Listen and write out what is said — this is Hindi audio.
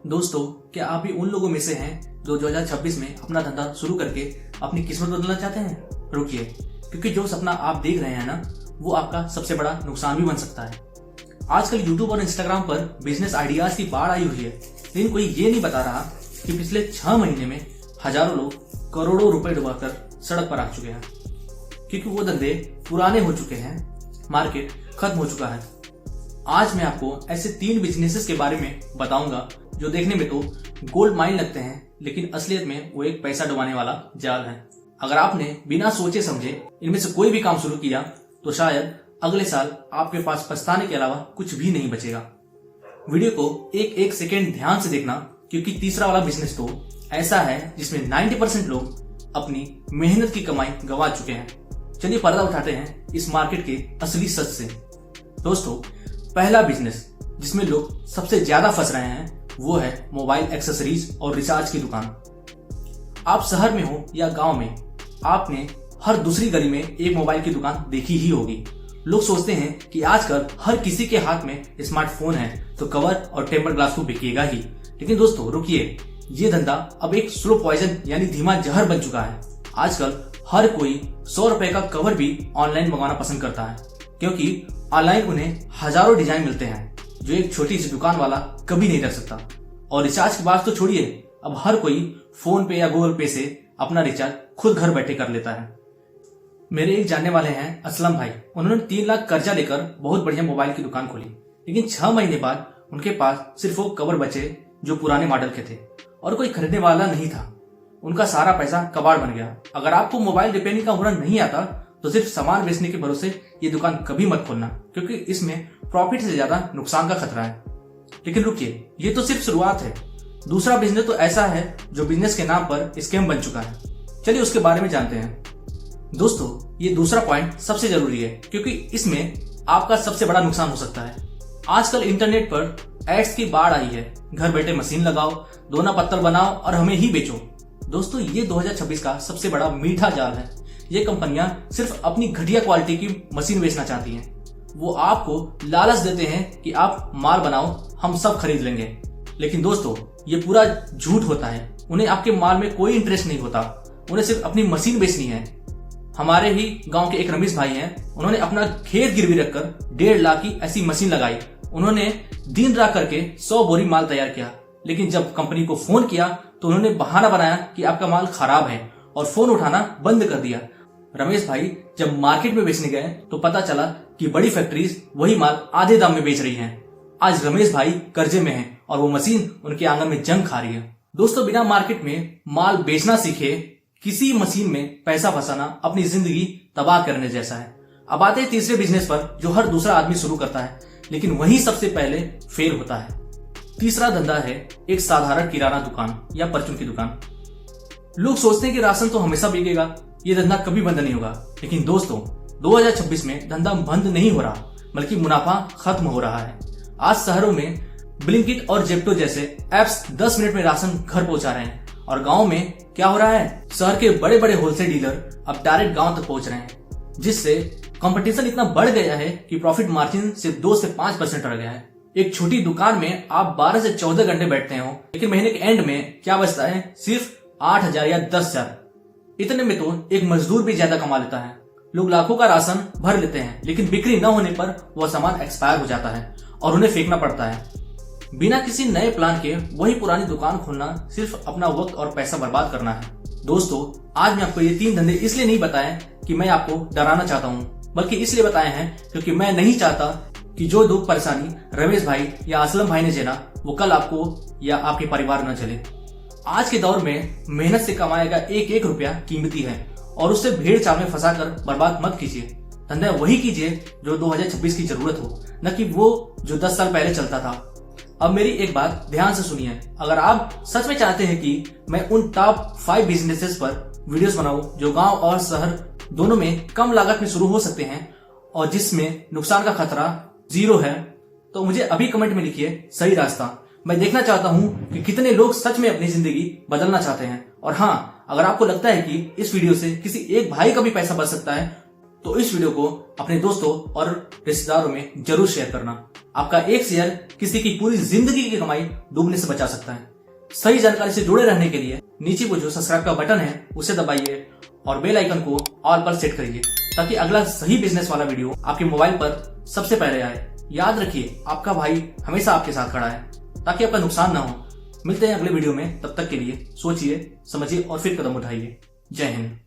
दोस्तों, क्या आप भी उन लोगों में से हैं जो 2026 में अपना धंधा शुरू करके अपनी किस्मत बदलना चाहते हैं? रुकिए, क्योंकि जो सपना आप देख रहे हैं ना, वो आपका सबसे बड़ा नुकसान भी बन सकता है। आजकल यूट्यूब और इंस्टाग्राम पर बिजनेस आइडियाज की बाढ़ आई हुई है, लेकिन कोई ये नहीं बता रहा कि पिछले 6 महीने में हजारों लोग करोड़ों रुपए डुबाकर सड़क पर आ चुके हैं, क्योंकि वो धंधे पुराने हो चुके हैं, मार्केट खत्म हो चुका है। आज मैं आपको ऐसे 3 बिजनेसेस के बारे में बताऊंगा जो देखने में तो गोल्ड माइन लगते हैं, लेकिन असलियत में वो एक पैसा डुबाने वाला जाल है। अगर आपने बिना सोचे समझे इनमें से कोई भी काम शुरू किया तो शायद अगले साल आपके पास पछताने के अलावा कुछ भी नहीं बचेगा। वीडियो को एक एक सेकेंड ध्यान से देखना, क्योंकि तीसरा वाला बिजनेस तो ऐसा है जिसमें 90% लोग अपनी मेहनत की कमाई गंवा चुके हैं। चलिए पर्दा उठाते हैं इस मार्केट के असली सच से। दोस्तों, पहला बिजनेस जिसमें लोग सबसे ज्यादा फंस रहे हैं वो है मोबाइल एक्सेसरीज और रिचार्ज की दुकान। आप शहर में हो या गांव में, आपने हर दूसरी गली में एक मोबाइल की दुकान देखी ही होगी। लोग सोचते हैं कि आजकल हर किसी के हाथ में स्मार्टफोन है तो कवर और टेम्पर ग्लास तो बिकेगा ही। लेकिन दोस्तों रुकिए, ये धंधा अब एक स्लो पॉइजन यानी धीमा जहर बन चुका है। आजकल हर कोई 100 रुपए का कवर भी ऑनलाइन मंगवाना पसंद करता है, क्योंकि ऑनलाइन उन्हें हजारों डिजाइन मिलते हैं जो एक छोटी सी दुकान वाला कभी नहीं रख सकता। और रिचार्ज की बात तो छोड़िए, अब हर कोई फोन पे या गूगल पे से अपना रिचार्ज खुद घर बैठे कर लेता है। मेरे एक जानने वाले हैं असलम भाई, उन्होंने 3 लाख कर्जा लेकर बहुत बढ़िया मोबाइल की दुकान खोली, लेकिन 6 महीने बाद उनके पास सिर्फ वो कवर बचे जो पुराने मॉडल के थे और कोई खरीदने वाला नहीं था। उनका सारा पैसा कबाड़ बन गया। अगर आपको मोबाइल रिपेयरिंग का हुनर नहीं आता तो सिर्फ सामान बेचने के भरोसे ये दुकान कभी मत खोलना, क्योंकि इसमें प्रॉफिट से ज्यादा नुकसान का खतरा है। लेकिन रुकिए, ये तो सिर्फ शुरुआत है। दूसरा बिजनेस तो ऐसा है जो बिजनेस के नाम पर स्कैम बन चुका है। चलिए उसके बारे में जानते हैं। दोस्तों, ये दूसरा पॉइंट सबसे जरूरी है, क्योंकि इसमें आपका सबसे बड़ा नुकसान हो सकता है। आजकल इंटरनेट पर एड्स की बाढ़ आई है। घर बैठे मशीन लगाओ, दोना पत्तल बनाओ और हमें ही बेचो। दोस्तों, ये 2026 का सबसे बड़ा मीठा जाल है। ये कंपनियां सिर्फ अपनी घटिया क्वालिटी की मशीन बेचना चाहती हैं। वो आपको लालच देते हैं कि आप माल बनाओ, हम सब खरीद लेंगे। लेकिन दोस्तों, ये पूरा झूठ होता है। उन्हें आपके माल में कोई इंटरेस्ट नहीं होता, उन्हें सिर्फ अपनी मशीन बेचनी है। हमारे ही गांव के एक रमेश भाई हैं, उन्होंने अपना खेत गिरवी रखकर 1.5 लाख की ऐसी मशीन लगाई। उन्होंने दिन रात करके 100 बोरी माल तैयार किया, लेकिन जब कंपनी को फोन किया तो उन्होंने बहाना बनाया कि आपका माल खराब है और फोन उठाना बंद कर दिया। रमेश भाई जब मार्केट में बेचने गए तो पता चला कि बड़ी फैक्ट्रीज वही माल आधे दाम में बेच रही हैं। आज रमेश भाई कर्जे में हैं और वो मशीन उनके आंगन में जंग खा रही है। दोस्तों, बिना मार्केट में माल बेचना सीखे किसी मशीन में पैसा फंसाना अपनी जिंदगी तबाह करने जैसा है। अब आते हैं तीसरे बिजनेस पर, जो हर दूसरा आदमी शुरू करता है, लेकिन वही सबसे पहले फेल होता है। तीसरा धंधा है एक साधारण किराना दुकान या परचून की दुकान। लोग सोचते हैं कि राशन तो हमेशा बिकेगा, ये धंधा कभी बंद नहीं होगा। लेकिन दोस्तों, 2026 में धंधा बंद नहीं हो रहा, बल्कि मुनाफा खत्म हो रहा है। आज शहरों में ब्लिंकिट और जेप्टो जैसे एप्स 10 मिनट में राशन घर पहुंचा रहे हैं, और गांव में क्या हो रहा है, शहर के बड़े बड़े होलसेल डीलर अब डायरेक्ट गांव तक पहुंच रहे हैं, जिससे कंपटीशन इतना बढ़ गया है कि प्रॉफिट मार्जिन सिर्फ 2 से 5% रह गया है। एक छोटी दुकान में आप 12 से 14 घंटे बैठते हो, लेकिन महीने के एंड में क्या बचता है, सिर्फ 8,000 या 10,000। इतने में तो एक मजदूर भी ज्यादा कमा लेता है। लोग लाखों का राशन भर लेते हैं, लेकिन बिक्री न होने पर वह सामान एक्सपायर हो जाता है और उन्हें फेंकना पड़ता है। बिना किसी नए प्लान के वही पुरानी दुकान खोलना सिर्फ अपना वक्त और पैसा बर्बाद करना है। दोस्तों, आज मैं आपको ये 3 धंधे इसलिए नहीं बताए कि मैं आपको डराना चाहता हूँ, बल्कि इसलिए बताए हैं क्योंकि मैं नहीं चाहता कि जो दुख परेशानी रमेश भाई या असलम भाई ने झेला वो कल आपको या आपके परिवार न झेले। आज के दौर में मेहनत से कमाया गया एक एक रुपया कीमती है, और उससे भेड़ चाल में फंसाकर बर्बाद मत कीजिए। धंधा वही कीजिए जो 2026 की जरूरत हो, न कि वो जो 10 साल पहले चलता था। अब मेरी एक बात ध्यान से सुनिए। अगर आप सच में चाहते हैं कि मैं उन टॉप 5 बिजनेसेस पर वीडियोस बनाऊं जो गांव और शहर दोनों में कम लागत में शुरू हो सकते हैं और जिसमें नुकसान का खतरा 0 है, तो मुझे अभी कमेंट में लिखिए सही रास्ता। मैं देखना चाहता हूं कि कितने लोग सच में अपनी जिंदगी बदलना चाहते हैं। और हाँ, अगर आपको लगता है कि इस वीडियो से किसी एक भाई का भी पैसा बच सकता है तो इस वीडियो को अपने दोस्तों और रिश्तेदारों में जरूर शेयर करना। आपका एक शेयर किसी की पूरी जिंदगी की कमाई डूबने से बचा सकता है। सही जानकारी से जुड़े रहने के लिए नीचे को जो सब्सक्राइब का बटन है उसे दबाइए और बेल आइकन को ऑल पर सेट करिए ताकि अगला सही बिजनेस वाला वीडियो आपके मोबाइल पर सबसे पहले आए। याद रखिए, आपका भाई हमेशा आपके साथ खड़ा है ताकि आपका नुकसान ना हो। मिलते हैं अगले वीडियो में, तब तक के लिए सोचिए, समझिए और फिर कदम उठाइए। जय हिंद।